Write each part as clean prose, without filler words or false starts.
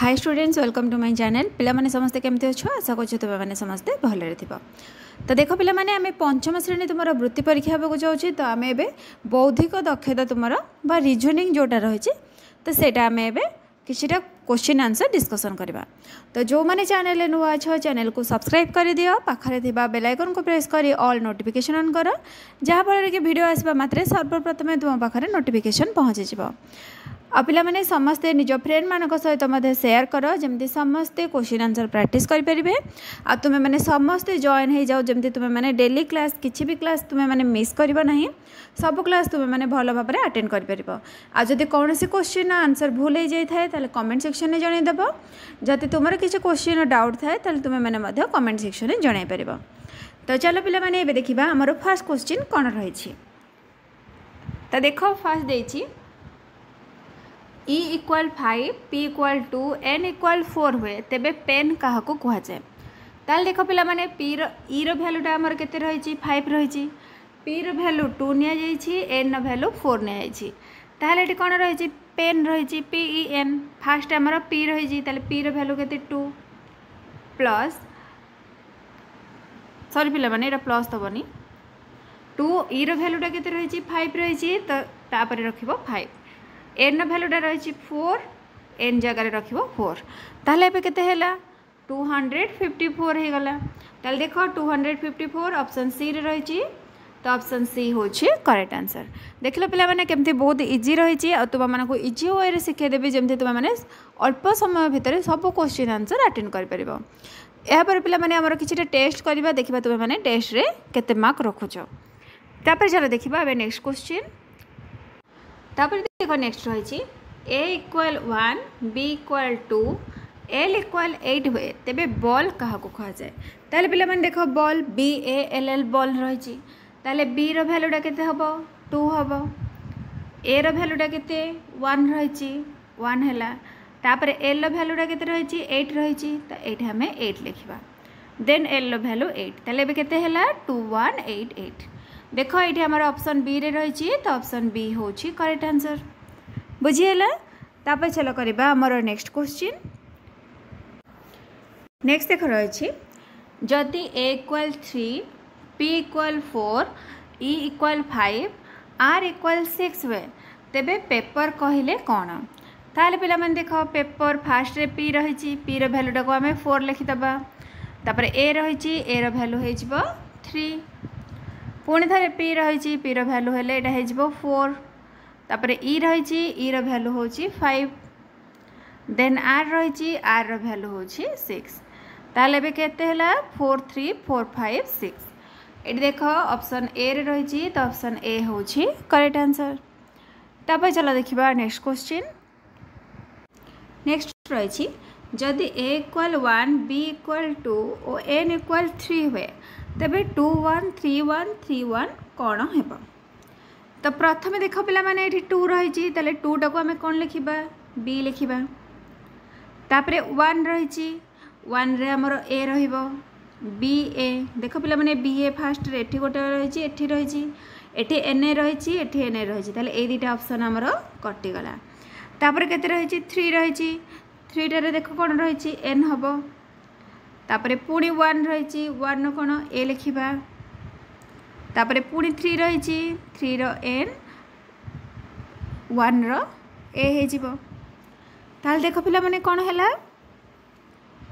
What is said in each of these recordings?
Hi students welcome to my channel पिला माने समस्ते केमते अछो आशा करछु तुम माने समस्ते भलरे थिबो। तो देखो पिला माने आमे पंचम श्रेणी तुमरा वृत्ति परीक्षा हेबो जाउछि। तो आमे एबे बौद्धिक दक्षता तुमरा बा रीजनिंग जोटा रहिछि तो सेटा आमे एबे किछिटा क्वेश्चन आंसर डिस्कशन करबा। तो जो माने चैनल ले नुवा छ चैनल को सब्सक्राइब कर दियो, पाखरे थिबा बेल आइकन को प्रेस करी ऑल नोटिफिकेशन ऑन करो, जहा फल कि वीडियो आसबा मात्रे सर्वप्रथमे तुम पाखरे नोटिफिकेशन पहुंची जिवो। आ पिला माने समस्ते निज फ्रेंड मानक सहित मध्य शेयर करो जमती समस्ते क्वेश्चन आंसर प्रैक्टिस करि परिबे। आ तुमे माने समस्ते जॉइन हो जाओ जमती तुमे माने डेली क्लास किछि भी क्लास तुमे माने मिस करबा नहीं, सब क्लास तुमे माने भलो भाबरे अटेंड करि परिबो। आ जदि कोनोसी क्वेश्चन आंसर भूल हो जाय थाए ताले कमेंट सेक्शन में जणाइ देबो। जदि तुमर किछि क्वेश्चन डाउट थाए ताले तुमे माने मध्य कमेंट सेक्शन में जणाइ परिबो। तो चलो पिला माने एबे देखिबा हमर फर्स्ट क्वेश्चन कोन रहि छि। तो देखो फर्स्ट देछि E = 5 P = 2 N = 4 हुए तेबे पेन क्या कह जाए। ताल देखो पिला माने P E रो वैल्यूटा हमर केते रही 5 रही, P रो वैल्यू 2 निया जाइछि, N रो वैल्यू 4 निया जाइछि। ताले एटी कोन रही पेन रही PEN फास्ट हमर P रही ताले P रो वैल्यू केते 2 प्लस सॉरी पिला माने एटा प्लस दबनी 2 E रो वैल्यूटा केते रही 5 रही तो तापर रखिबो 5 एन रो वैल्यूटा रही 4 एन जगह रखिबो 4 ताले एबे केते हैला 254 हो गला। ताले देखो 254 ऑप्शन सी रे रही तो ऑप्शन सी होछि करेक्ट आंसर। देखलो पिला माने केमती बहुत इजी रही और तुम माने को इजी वे रे सिखे देबी जेमती तुम माने अल्प समय भितर सब क्वेश्चन आंसर अटेंड कर परिबो। या पर पिला माने हमर किछटा टेस्ट करबा देखिबा तुम माने टेस्ट रे केते मार्क रखुछो। तापर चलो देखिबा एबे नेक्स्ट क्वेश्चन। तापर देखो नेक्स्ट रही A = 1 B = 2 L = 8 हुए तेबे बॉल क्या कह जाए। ताले पिला माने देखो बॉल BALL बॉल रही ताले B रो वैल्यूटा केते हबो 2 हबो, A रो वैल्यूटा केते 1 रही 1 हैला, तापर L रो वैल्यूटा केते रही 8 रही तो एठी हमें 8 लिखिबा, देन L रो वैल्यू 8 ताले एबे केते हैला 2188। देखो ये आम ऑप्शन बी रे रही तो ऑप्शन बी हूँ करेक्ट आंसर बुझीगला। तापर चलो करबा हमर नेक्स्ट क्वेश्चन। नेक्स्ट देख रही जदि A = 3 P = 4 E = 5 R = 6 हुए तेबे पेपर कहले कौन। ताले पिला माने देखो पेपर फास्ट रे P रही P रो वैल्यूटा को आम 4 लिखिदबा, तापर A रही A रो वैल्यू हो 3 पुणी थे P रही P रो वैल्यू हेले एटा हो 4 तापर E रही E रो वैल्यू हो 5 देन R रही R रो वैल्यू हो 6 ताले बे केते हैला 4 3 4 5 6 एटी देखो ऑप्शन ए रे रही तो ऑप्शन ए हूँ करेक्ट आंसर। तापर चलो देखिबा नेक्स्ट क्वेश्चन। नेक्स्ट रही जदि A = 1 B = 2 और N = 3 हुए तेबे 2 1 3 1 3 1 कौन हेबो। तो प्रथम देख पिला माने एठी 2 रही ताले 2 टाको आमे कौन लिखिबा B लिखिबा, तापरे 1 रही 1 रे हमर A रहिबो BA देख पिला माने BA फास्ट रे एठी गोटे रही एठी रही एठी NA रही एठी NA रही ताले ए दुटा ऑप्शन हमर कटि गला। तापरे केते रही 3 रही 3 रे देखो कौन रही N हबो, तापरे पुणी 1 रही 1 कौन A लिखिबा, तापरे पुणी 3 रही 3 रो N 1 रो A हे जिवो। ताल देखो पिला माने कौन हैला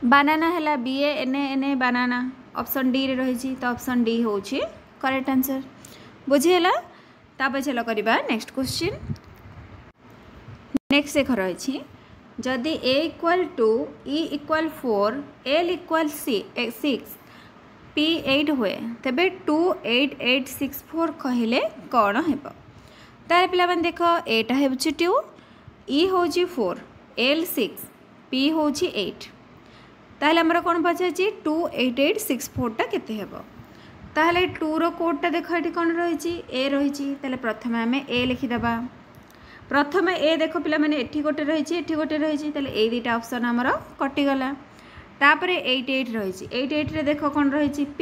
बनाना हैला BA NA NA बनाना ऑप्शन डी रे रही तो ऑप्शन डी हूँ करेक्ट आंसर बुझीगला। तापर चलो करबा नेक्स्ट क्वेश्चन। नेक्स्ट देख रही जदि A = 2 E = 4 L = 6 P 8 हुए तेबे 28864 कहले कौन हेबो। तारे पिला माने देखो एटा हेबुची 2 E होची 4 L 6 P होची 8 ताले हमर कोन पछाची 28864 टा केते हेबो। ताले 2 रो कोडटा देखो एठी कोन रहिची A रहिची ताले प्रथमे हमें A लिखि दबा, प्रथमे ए देख पिला माने एठी गोटे रही एठी गोटे रही ताले ए दुटा ऑप्शन हमर कटि गला। तापरे 88 रही 88 रे देख कौन रही P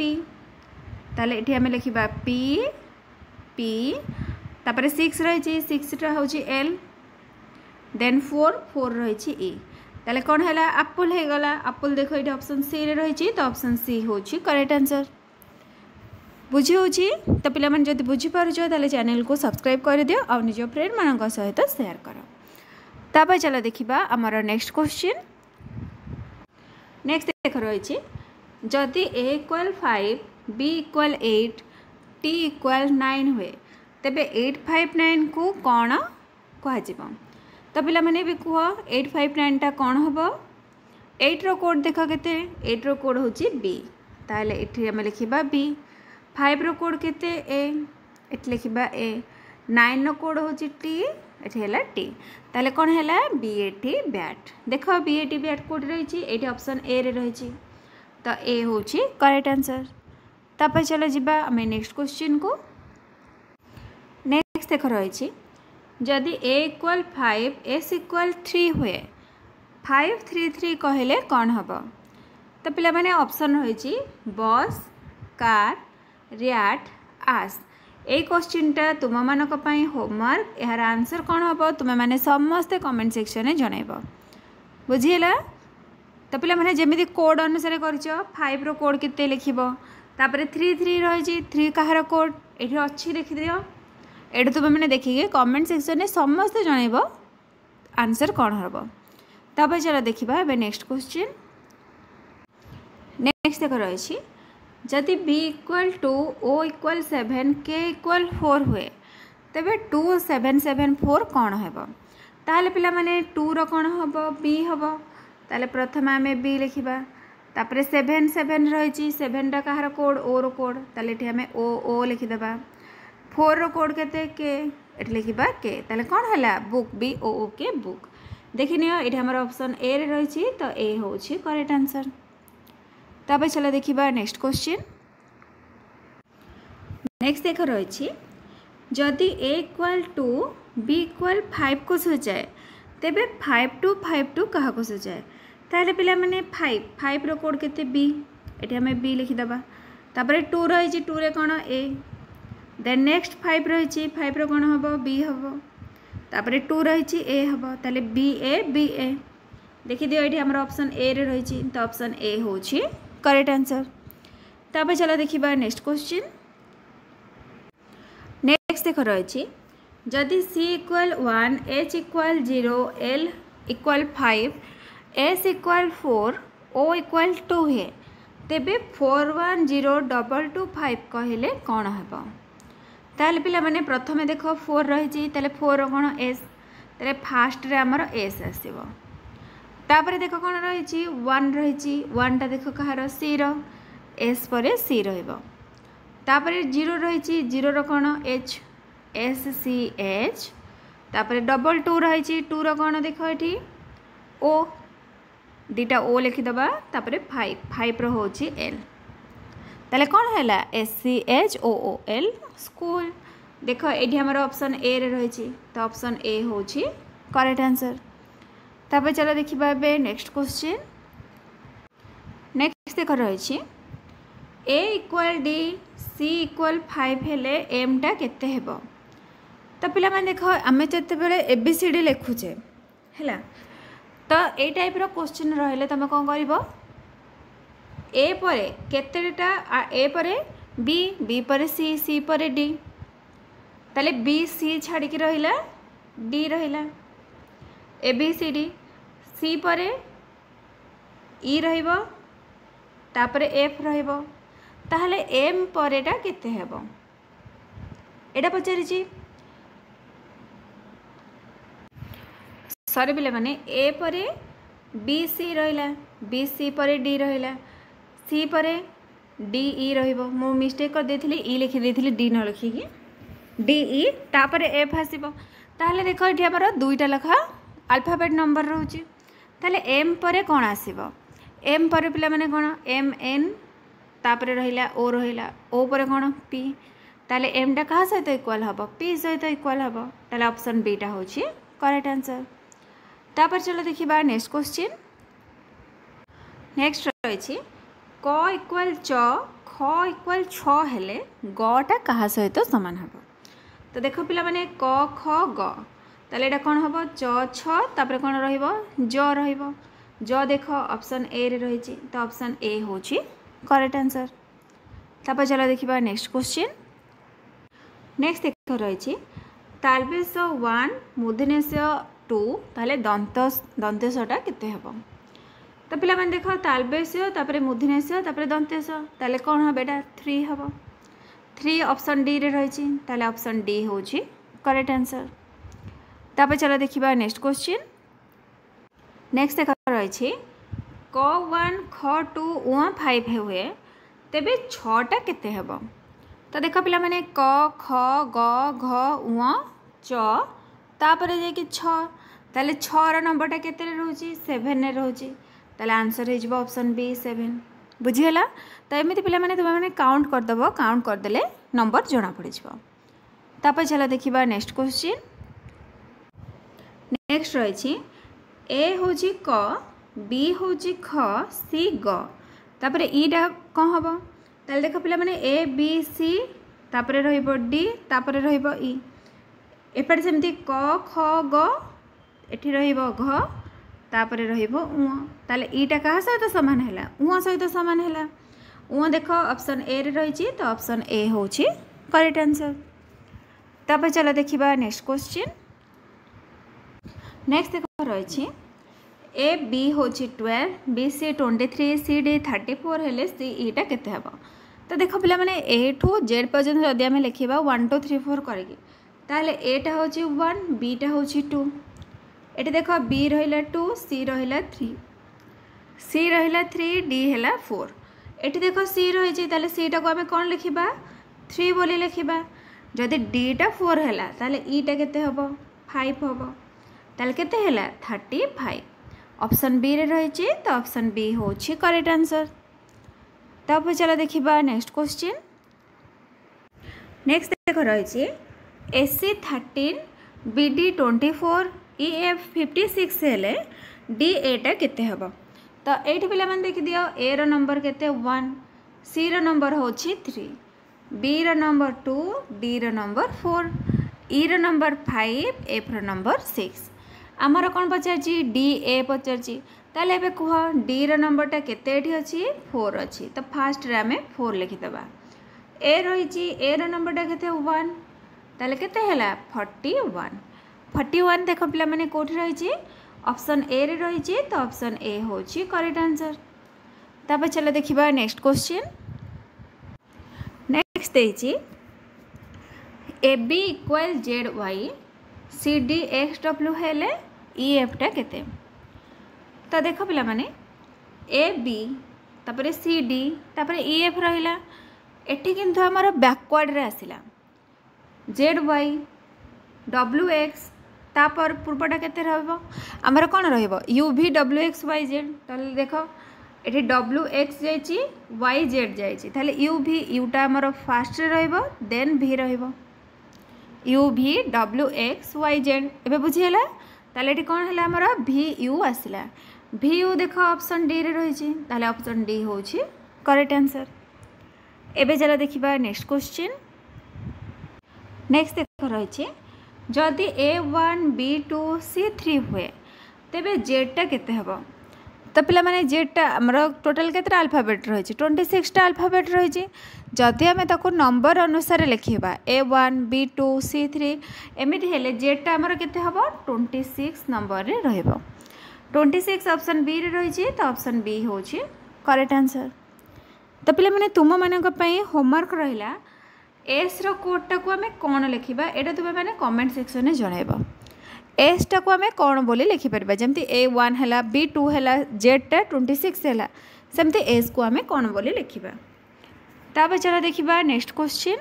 ताले एठी हमें लिखिबा P P तापरे 6 रही 6 टा होची L देन 4 4 रही E ताले कौन है एप्पल हो गला एप्पल देख ये ऑप्शन सी रे रही तो ऑप्शन सी हूँ करेक्ट आंसर बुझी होची तो पिला मन जदि बुझी पारुछ ताले चैनल को सब्सक्राइब कर दियो और निज फ्रेंड मानक सहित शेयर कर तापर चलो देखिबा हमर नेक्स्ट क्वेश्चन नेक्स्ट देख रही जदि a equal 5 b equal 8 t equal 9 हुए तेबे 859 को कौन कह तो पिला माने भी कह 859 टा कौन हम 8 रो कोड देख के 8 रो कोड हूँ b ताले एठी हम लिखिबा b 5 रो कोड केते a एठी लिखिबा a 9 रो कोड हूँ t एठी हला t ताले कौन है b एठी बैट देख b एठी बैट कोड रही एठी ऑप्शन a रे रही तो a हूँ करेक्ट आंसर तापर चलो जीवा आम नेक्स्ट क्वेश्चन को नेक्स्ट देख रही जदि a इक्वल 5 s इक्वल 3 हुए 5 3 3 कहले कौन हम तो पिला माने ऑप्शन रही बस कार रियाट आस ये क्वेश्चनटा तुम मानक होमवर्क यार आंसर कौन हम तुम मैंने समस्ते कमेंट सेक्शन में जनइब बुझीला तो पिला माने जेमिति कोड अनुसार कर 5 रो कोड केते लिखिबो तापर 3 3 रही 3 कहार कोड ये अच्छी लिखि दियो एटू तुम मैंने देखिए कमेंट सेक्शन में समस्ते जनइब आंसर कौन हम तब चलो देखा नेक्स्ट क्वेश्चन नेक्स्ट देख रही जदि b equal 2 o equal 7 k equal 4 हुए तेबे 2 7 7 4 कौन हम ताले पिला माने 2 रो कौन हम b हम ताले प्रथम आम b लिखा तापर 7 7 रही 7 टा कहार कोड o रो कोड ताले एठी आम o o लिखिदेबा 4 रो कोड केते के एठी लिखिबा के ताले कौन हला बुक b o o के बुक देखिनियो एठी हमर ऑप्शन ए रे रही तो ए होछि करेक्ट आंसर तब चलो देखिबा नेक्स्ट क्वेश्चन नेक्स्ट देख रही जदि a इक्वल 2 b इक्वल 5 को सुझाए तेबे 5 2 5 2 क्या को सुझाए ताले पिला माने 5 रो कोड केते b एठी हमें b लिखिदेबा तापर 2 रही 2 रे कौन a देन नेक्स्ट 5 रही 5 रो कौन हम b हम तापर 2 रही a हम ताले b a देखि दियो एठी हमर ऑप्शन a रे रही तो ऑप्शन a होछि करेक्ट आंसर तब चलो देखिबा नेक्स्ट क्वेश्चन नेक्स्ट देख रही जदि c equal 1 h equal 0 l equal 5 s equal 4 o equal 2 है तेबे 4 1 0 2 2 5 कहले कौन हम ताले पिला माने प्रथमे देख 4 रही ताले 4 कौन s ताले फास्ट रे हमर s आसीबो तापर देख कौन रही 1 रही 1 टा देख कहार सी रो एस पर सी रहिबो तापर 0 रही 0 रो कौन एच एस सी एच तापर डबल 2 रही 2 रो कौन देख एठी ओ दीटा ओ लिखिदेबा तापर 5 रो होची एल ताले कौन हैला S C H O O L school देख एठी हमर ऑप्शन ए रे रही तो ऑप्शन ए होची करेक्ट आंसर तब चलो देखिबा नेक्स्ट क्वेश्चन नेक्स्ट देख रही a equal d c equal 5 हेले m टा केते हेबो तो पिला माने देखो आमे जते बेले ABCD लिखुचे हैला तो ए टाइप रो क्वेश्चन रहले तमे कोन करिवो a परे केतेटा a परे b परे c परे d ताले b c छाड़ी के रहिला d रहिला ABCD सी परे ई रहिबो तापरे एफ रहिबो ताहले एम परेटा केते हेबो एटा पचारि छी सॉरी पिले माने ए परे बी सी रहिला बी सी परे डी रहिला सी परे डी ई रहिबो मो मिस्टेक कर देथिली ई लिखि देथिली डी न लिखि कि डी ई तापरे एफ आसीबो ताहले देखो एठी हमर दुईटा लखा अल्फाबेट नंबर रोचे ताले एम परे कौन आसीबो एम परे पिला माने कौन एम एन तापरे रहिला ओ परे कौन पी ताले एम टा कहा सहित इक्वल हबो पी सहित इक्वल हबो ताले ऑप्शन बी टा होची करेक्ट आंसर तापर चलो देखिबा नेक्स्ट क्वेश्चन नेक्स्ट रही क इक्वल च ख इक्वल 6 हेले ग टा कहा सहित समान हबो तो देखो पिला माने क ख ग ताले एटा कौन हबो च छ तापर कौन रहिबो ज रहिबो ज देख ऑप्शन ए रे रही तो ऑप्शन ए हूँ करेक्ट आंसर। तापर चलो देखा नेक्स्ट क्वेश्चन। नेक्स्ट देख रही तालबेश 1 मूर्धन्यश 2 ताले दंतेशटा केते हेबो। तो पिला माने देख तालबेश तापर मूर्धन्यश तापर दंतेश ताले कौन हम एटा 3 हेबो। 3 ऑप्शन डी रे रही ताले ऑप्शन डी हूँ करेक्ट आंसर। तापर चलो देखा नेक्स्ट क्वेश्चन। नेक्स्ट देख रही क 1 ख 2 उ 5 हुए तेबे 6टा केते हेबो। तो देख पिला माने क ख ग घ उ च तापर जे कि 6 ताले 6 रो नंबरटा केते रे रहउची 7 रे रहउची ताले आंसर हे ऑप्शन बी 7 बुझीगला। तो एमती पिला माने तुम माने काउंट कर दबो काउंट कर देले नंबर जना पड़ जिवो। तापर चलो देखिबा नेक्स्ट क्वेश्चन। नेक्स्ट रही ए हूँ क बी हूँ ख सी ग तापर ईटा कौन हम ताले देख पिला माने ए बी सी तापर रहिबो डी तापर रहिबो ई एपटे सेमती क ख ग एठी रहिबो घ तापर रहिबो उ ताले ईटा कहा सहित समान हैला उ सहित समान हैला उ देख ऑप्शन ए रे रही तो ऑप्शन ए हूँ करेक्ट आंसर। तापर चलो देखिबा नेक्स्ट क्वेश्चन। नेक्स्ट देख रही ए बी हूँ 12 बी सी 23 सी डी 34 हेले सी ईटा केते हेबो। तो देख पिला माने ए ठू जेड पर्यंत जदि आमे लिखिबा 1 2 3 4 करके ताले ए टा हूँ 1 बी टा हूँ 2 एटी देख बी रहिला 2 सी रहिला 3 सी रहिला 3 डी हैला 4 एटी देख सी रही ताले सी टा को आमे कोन लिखिबा 3 बोली लिखिबा जदि डी टा 4 हैला ताले ई टा केते हेबो 5 हेबो ताले केते हैला 35 ऑप्शन बी रे रही तो ऑप्शन बी हूँ करेक्ट आंसर। तब चलो देखिबा नेक्स्ट क्वेश्चन। नेक्स्ट देख रही AC 13 B D 24 E F 56 हेले डी एटा केते हेबो। तो एठी पिला मन देखि दियो ए रो नंबर केते 1 सी रो नंबर हूँ 3 B row number 2 D row number 4 E row number 5 F row number 6 आमर कौन पचार डी ए पचार ताले एबे कह डी रो नंबरटा केते एठी अछि 4 अछि तो फास्ट रे आमे 4 लिखिदबा ए रही ए रो नंबरटा केते 1 ताले केते हैला 41 देख पिला माने कोठी रही ऑप्शन ए रे रही तो ऑप्शन ए हूँ करेक्ट आंसर। तब चलो देखिबा नेक्स्ट क्वेश्चन। नेक्स्ट देछि A B equal Z Y C D X W हेले ई एफ टा केते। तो देख पिला माने ए बी तापर सी डी तापर ई एफ रहिला एठी किंतु हमर बैकवर्ड रे आसिला जेड वाई डब्ल्यू एक्स तापर पूर्वटा केते रहबो हमर कोन रहबो U V W X Y Z. ताले देख एठी डब्ल्यू एक्स जाइची वाई जेड जाइची ताले यू वी यूटा हमर फास्ट रे रहबो देन वी रहबो U V W X Y Z एबे बुझियला। ताले एठी कोन हला हमर वी यू आसिला वी यू देख ऑप्शन डी रे रही ताले ऑप्शन डी हूँ करेक्ट आंसर। एबे चलो देखिबा नेक्स्ट क्वेश्चन। नेक्स्ट देख रही जदि A1 B2 C3 हुए तेबे जेडटा केते हेबो। तो पिला माने जेडटा हमर टोटल केते अल्फाबेट रही 26 टा अल्फाबेट रही जदि आमे ताको नंबर अनुसार लिखिबा A1 B2 C3 एमिति हेले जेडटा हमर केते हेबो 26 नंबर रे रहबो 26 ऑप्शन बी रे रही तो ऑप्शन बी हूँ करेक्ट आंसर। तो पिला माने तुम मानक पई होमवर्क रहिला एस रो कोडटा को आमे कोन लिखिबा एटा तुम माने कमेंट सेक्शन में जणाइबो एस टा को आमे कोन बोली लिखि परबा जेमति A1 हैला B2 हैला Z टा 26 हैला सेमति एस को आमे कोन बोली लिखिबा। ताबे चला देखिबा नेक्स्ट क्वेश्चन।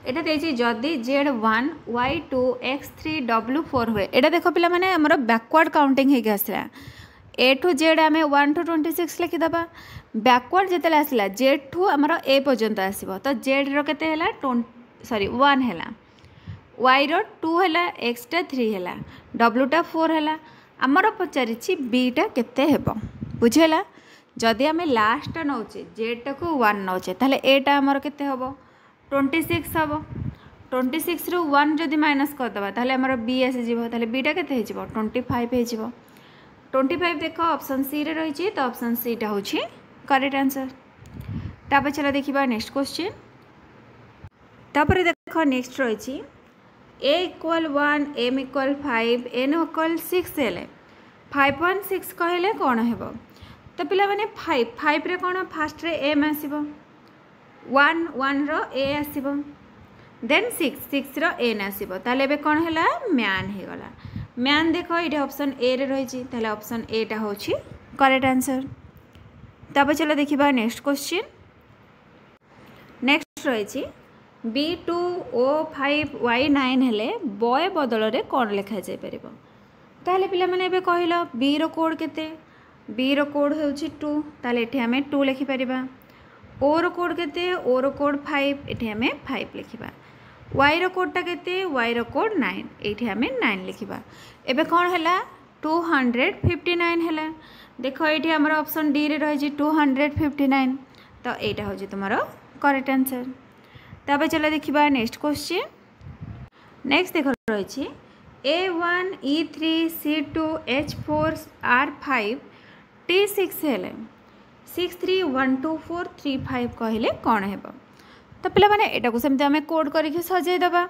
एटा देछि जदि Z1 Y2 X3 W4 हुए एटा देखो पिला माने हमर बैकवर्ड काउंटिंग हे गसला ए टू जेड आम 1 to 26 लिखिदबा बैकवर्ड जिते आसला जेड ठू आमर ए पर्यंत आसो तो जेड रेते 1 है वाई रू है एक्स टा 3 है डब्ल्यू टा 4 है आमर पचारि बी टा केते हेबो बुझेला जदि आम लास्ट नौचे जेड टा को 1 नौचे ताले ए टा आमर केते हेबो 26 हेबो 26 रू 1 जदि माइनस करदबा ताले आमर बी आसीजिवो ताले बी टा केते हेजिवो 25 हेजिवो 25 देख ऑप्शन सी रे रही तो ऑप्शन सी टा होची करेक्ट आंसर। तापर चला देखिबा नेक्स्ट क्वेश्चन। तापर देख नेक्स्ट रही a equal 1 m equal 5 n equal 6 हेले 5 1 6 कहले कौन हेबो। तो पिला माने 5 रे कौन फास्ट रे m आसीबो 1 1 रो a आसीबो देन 6 रो n आसीबो ताले बे कौन हैला मैन हे गला। मैन देखो ये ऑप्शन ए रे रही ताले ऑप्शन ए टा होची करेक्ट आंसर। तब चलो देखिबा नेक्स्ट क्वेश्चन। नेक्स्ट रही B2O5Y9 हेले बॉय बदल रे कौन लिखा जाय परिबो। ताले पिला माने बे कहलो B रो कोड केते B रो कोड होची 2 ताले एठी हमें 2 लिखि परिबा। O रो कोड केते O रो कोड 5 एठी हमें 5 लिखिबा। Y रो कोड टा केते Y रो कोड 9 एठी हमें 9 लिखिबा। एबे कौन हैला 259 हैला। देखो एठी हमर ऑप्शन डी रे रही 259 तो एटा होची तुम्हारो करेक्ट आंसर। तब चलो देखिबा नेक्स्ट क्वेश्चन। नेक्स्ट देखो रही A1 E3 C2 H4 R5 T6 हेले 6 3 1 2 4 3 5 कहले कौन हेबो। तो पिला माने एटा को सेमते हमें कोड करके सजाई दबा।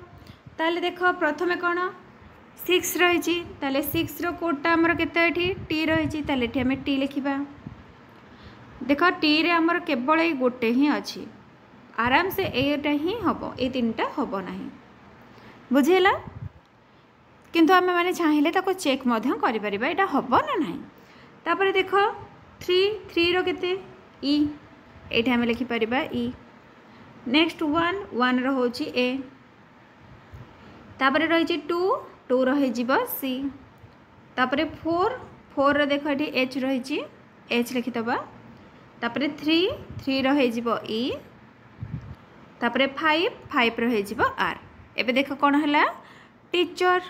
ताले देखो प्रथमे कौन 6 रही ताले 6 रो कोडटा हमर केते एठी T रही ताले एठी हमें T लिखिबा। देखो T रे हमर केवल ए गोटे ही अछि आराम से एटा ही हबो ए तीनटा हबो नाही बुझेला किंतु आमे माने चाहिले ताको चेक मध्य करि परिबा एटा हबो ना नाही। तापर देखो 3 रो केते ई एटा हमें लिखि परिबा ई। नेक्स्ट 1 रो होची ए तापर रही 2 रही जीव सी तापर 4 रो देखो एठी एच रही एच लिखि दबा। तापर 3 रही जीव ई तापर 5 रही जीव आर। एबे देखो कौन हैला टीचर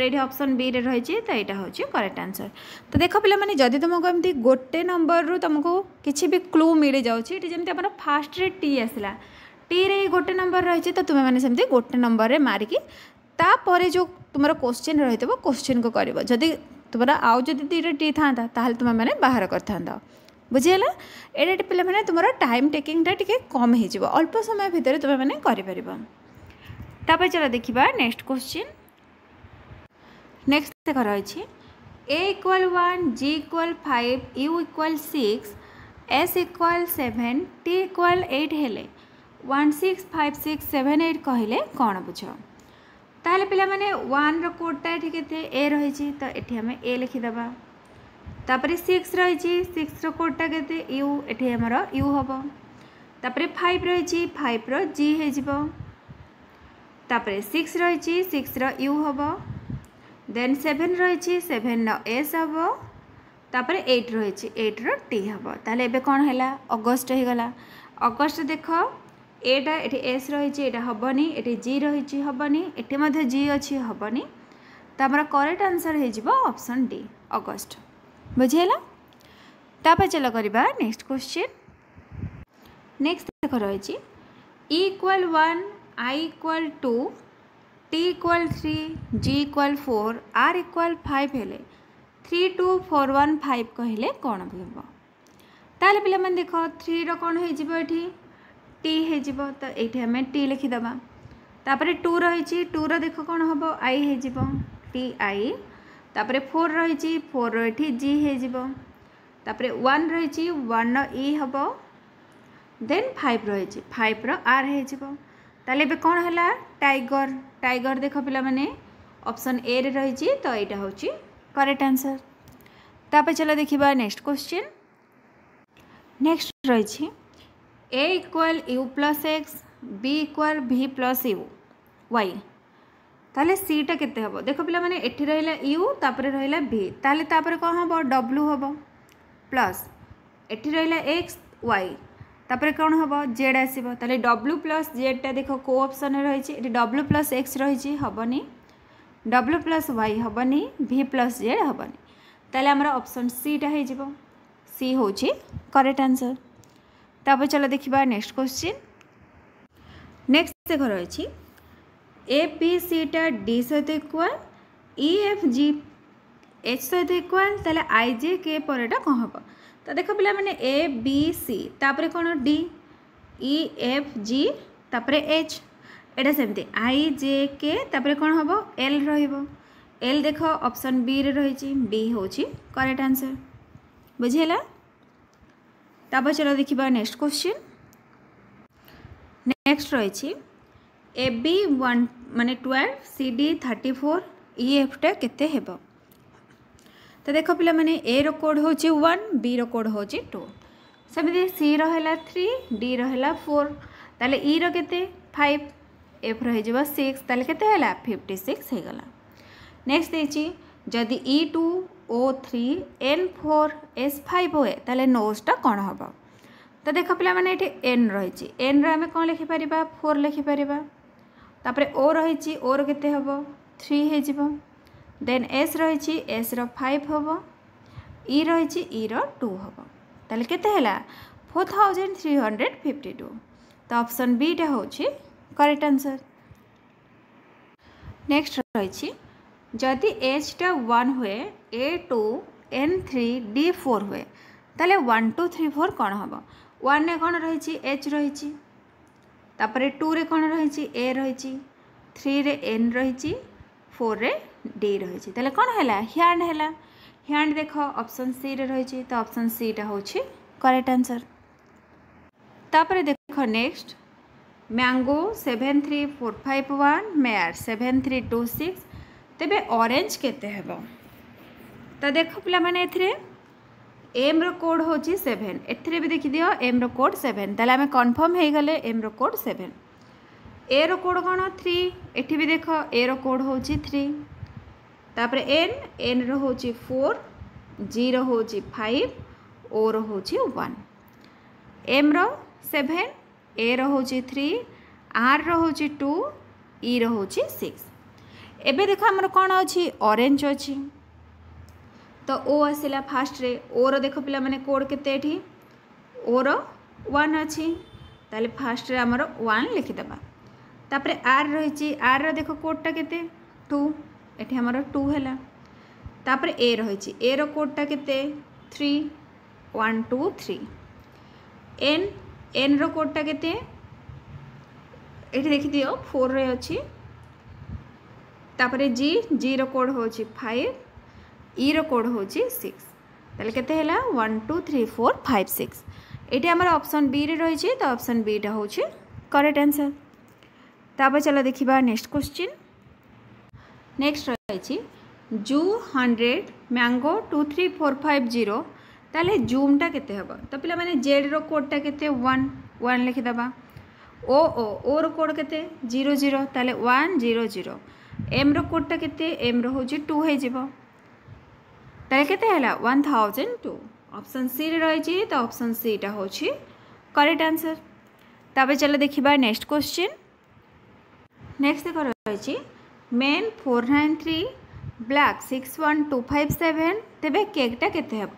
ये ऑप्शन बी रे रही तो यहाँ हूँ करेक्ट आंसर। तो देख पिला माने जदि तुमको एमती गोटे नंबर रू तुमको किसी भी क्लू मिल जाऊँगी जमी आम फास्ट रे टी आसला टी रे गोटे नंबर रही तो तुम्हें मैंने सेमती गोटे नंबर रे मारिकी तापर जो तुम क्वेश्चन रही क्वेश्चन को कर जदि तुम आउ जदि टी रे टी था तुम्हें मैंने बाहर कर था बुझीगला। ये पिला माने तुम टाइम टेकिंगटा टी कम हो अल्प समय भितर तुम्हें मैंने कर। चलो देखा नेक्स्ट क्वेश्चन। नेक्स्ट देख रही A equal 1 G equal 5 U equal 6 S equal 7 T equal 8 हेले 1 6 5 6 7 8 कहले कौन बुझ। ताले पिला माने 1 रो कोडटा एठी केते A रही तो एठी हमें A लिखिदबा। तापर 6 रही 6 रो कोडटा केते U एठी हमर U हबो। तापर 5 रही 5 रो G हे जिवो। तापर 6 रही 6 रो U हबो। देन 7 रही 7 रो एस हम तापर 8 रही 8 रो टी हम ताले एबे कौन हैला अगस्त हो गला। अगस्त देख एटा एठी एस रही एटा हबनी एठी जी रही हबनी एठी मध्ये जी अच्छी हबनी तो हमर करेक्ट आंसर हो जिवो ऑप्शन डी अगस्त बुझेला। तापर चलो करबा नेक्स्ट क्वेश्चन। नेक्स्ट देख रही E equal 1 I equal 2 T equal 3 G equal 4 R equal 5 हेले 3 2 4 1 5 कहले कौन हम। ताले पिला मन देख 3 रो कौन हो एठी T हे जिवो तो एठी हमें T लिखिदबा। तापर 2 रही 2 रो देख कौन हम I हे जिवो T I। तापर 4 रही 4 रो एठी G हे जिवो। तापर 1 रही 1 रो E हम देन 5 रही 5 रो R हे जिवो। ताले बे कौन हैला टाइगर टाइगर देख पिला माने ऑप्शन ए रे रही तो यहाँ हूँ करेक्ट आंसर। तापर चलो देखिबा नेक्स्ट क्वेश्चन। नेक्स्ट रही A equal U plus X B equal V plus U Y ताले सी टा केते हबो। देख पिला माने एठी रहिला U तापर रहिला V ताले तापर कौन हबो W हबो प्लस एठी रहिला X Y तापर कौन हम जेड आसो ताले W प्लस जेड टा देख को ऑप्शन रही W प्लस एक्स रही हेनी W प्लस वाई हेनी V प्लस जेड हेनी ताले आमर ऑप्शन सी टा हो सी हूँ करेक्ट आंसर। तब चलो देखा नेक्स्ट क्वेश्चन। नेक्स्ट देख रही A B C टा D सहित equal E F G H सहित इक्वाल ताले आई जे के परटा कौन हम तो देख पिला माने ए बी सी तापर कौन डी ई एफ जी तापर एच एटा सेमती आई जे के तापर कौन हम एल रहिबो एल देख ऑप्शन बी रे रही डी होची करेक्ट आंसर बुझेला। तापर चलो देखिबा नेक्स्ट क्वेश्चन नेक्स्ट रही ए बी 1 माने 12 सी डी 34 ई एफ टा केते हेबो तो देख पिला माने ए रो कोड होची 1 बी रो कोड होची 2 सेमती सी रो हैला 3 डी रो हैला 4 ताले ई रो केते 5 एफ रो हेजबो 6 ताले केते हैला 56 हे गला। नेक्स्ट देची जदि E2 O3 N4 S5 होए ताले नोजटा कौन हम तो देख पिला माने एठी N रही N रो आमे कौन लिखि परिबा 4 लिखि परिबा तापरे O रही O रो केते हबो 3 हे जिवो देन S रही S रो 5 हबो E रही E रो 2 हबो ताले केते हैला 4352 तो ऑप्शन बी टा होची करेक्ट आंसर। नेक्स्ट रही जदि एच टा 1 हुए A2 N3 D4 हुए ताले 1 2 3 4 कौन हम 1 रे कौन रही H रही तापरे 2 रे कौन रही A रही 3 रे N रही 4 रे D रही ताले कौन हैला ह्यांड हैला ह्यांड देख ऑप्शन सी रे रही तो ऑप्शन सी टा होची करेक्ट आंसर। तापरे देख नेक्स्ट मैंगो 73451 मेयर 7326 तेबे ऑरेंज केते हेबो तो देख पिला माने एथरे एम रो कोड होची 7 एथरे भी देखि दियो एम रो कोड 7 ताले हमें कंफर्म हे गले एम रो कोड 7 ए रो कोड कोन 3 एठी भी देख ए रो कोड होची 3 तापर एन रो होची 4 जी रो होची 5 ओ रो होची 1 एम रो 7 ए रो होची 3 आर रो होची 2 ई रो होची 6 एबे देख हमर कोन अछि ऑरेंज अछि तो ओ आसिला फास्ट रे ओ रो देख पिला माने कोड केते एठी ओ रो 1 अछि ताले फास्ट रे हमर 1 लिखि दबा तापर आर रहिछि आर रो देख कोडटा केते 2 एठी हमर 2 हैला तापर ए रहिछि ए रो कोडटा केते 3 1 2 3 एन रो कोडटा केते एठी देखि दियो 4 रे अछि तापरे जी रो कोड होची 5 ई रो कोड होची 6 ताले केते हैला 1 2 3 4 5 6 एठी हमर ऑप्शन बी रे रही तो ऑप्शन बी टा होची करेक्ट आंसर। तापर चलो देखिबा नेक्स्ट क्वेश्चन नेक्स्ट रही जू 100 मैंगो 23450 ताले जूम टा केते हबो तो पिला माने जेड रो कोड टा केते 1 1 लिखि दबा ओ रो कोड केते 0 0 ताले 1 0 0 एम रो कोडटा केते एम रो होची 2 हे जिवो ताले केते हैला 1002 ऑप्शन सी रे रही तो ऑप्शन सी टा होची करेक्ट आंसर। ताबे चलो देखिबा नेक्स्ट क्वेश्चन नेक्स्ट देखो रही मेन 493 ब्लैक 61257 तेबे केकटा केते हबो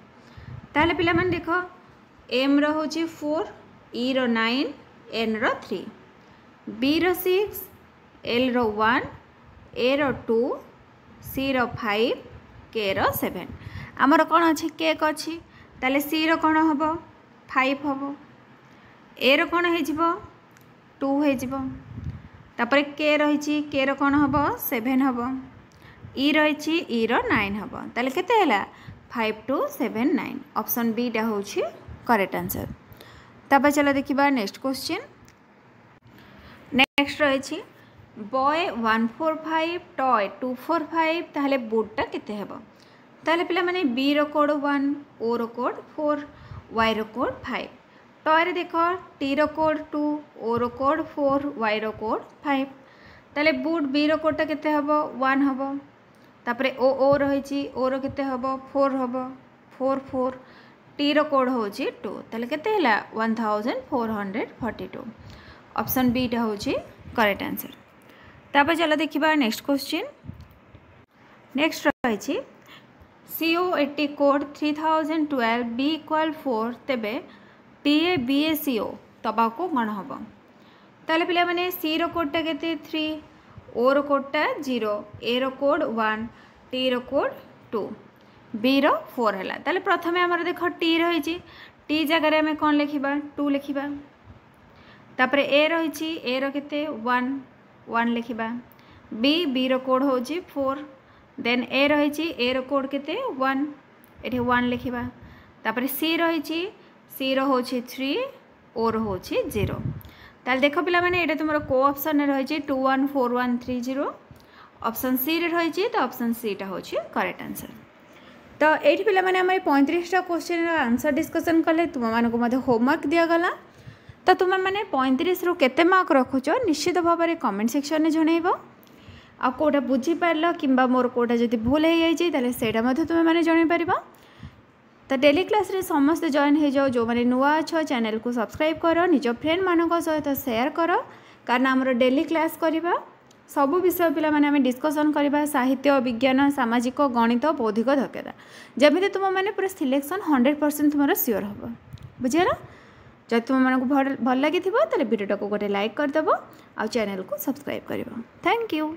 ताले पिला मन देखो एम रो होची 4 ई रो 9 एन रो 3 बी रो 6 एल रो 1 ए रो 2 सी रो 5 के रो 7 आमर कौन अच्छी केक अच्छी ताले सी रो कौन हम 5 हम ए रो कौन हो 2 हो तापर के रही के रो कौन हम 7 हम ई रही ई रो 9 हम ताले केते हैला 5 2 7 9 ऑप्शन बी टा होची करेक्ट आंसर। तापर चलो देखिबा नेक्स्ट क्वेश्चन नेक्स्ट रही बॉय 145 टॉय 245 ताहले बुटटा केते हेबो ताहले पिला माने बी रो कोड 1 ओ रो कोड 4 वाई रो कोड 5 टॉय रे देखो टी रो कोड 2 ओ रो कोड 4 वाई रो कोड 5 ताहले बुट बी रो कोडटा केते हेबो 1 हेबो तापरे ओ रही ओ रो केते हेबो 4 हेबो 4 4 टी रो कोड होची 2 ताहले केते हैला 1442 ऑप्शन बी टा होची करेक्ट आंसर। तापर चलो देखिबा नेक्स्ट क्वेश्चन नेक्स्ट रही CO80 कोड 3012 B इक्वल 4 तेबे TA BA CO तबाको कौन हम ताले पिला माने सी रो कोडटा केते 3 ओ रो कोडटा 0 ए रो कोड 1 टी रो कोड 2 बी रो 4 है ताले प्रथमे आमर देख टी रही टी जगार आम कौन लिखा 2 लिखा तापर ए रही ए रो केते 1 1 लिखा बी रो कोड हूँ 4 देन ए रही ए रो कोड केते 1 ये 1 लिखा तापर सी रही सी रो हूँ 3 ओ रो हूँ 0 ताल देख पिला माने ये तुम को ऑप्शन रही 2 1 4 1 3 0 ऑप्शन सी रे रही तो ऑप्शन सी टा हूँ करेक्ट आंसर। तो ये पिला माने आम 35टा क्वेश्चन आंसर डिस्कसन कले तुम मानक होमवर्क दिगला तो तुम मैंने 35 रु केते मार्क रखुच निश्चित भाव में कमेंट सेक्शन में जनइब आ कोटा बुझीपार कि मोर कोटा जब भूल हो जाए तुम मैंने जनपर। तो डेली क्लास रे समस्त जॉइन हो जाओ जो मैंने नुआ अच्छो चैनल को सब्सक्राइब कर निज फ्रेंड मान सहित शेयर कर कारण आमर डेली क्लास करवा सबू विषय पिला माने हमें डिस्कसन करवा साहित्य विज्ञान सामाजिक गणित बौद्धिक दक्षता जमी तुम मैंने पूरा सिलेक्शन 100% तुम सियोर हम बुझीगला। जब तुम मानक भल लगी वीडियो को गोटे लाइक करदेव आ चैनल को सब्सक्राइब कर। Thank you.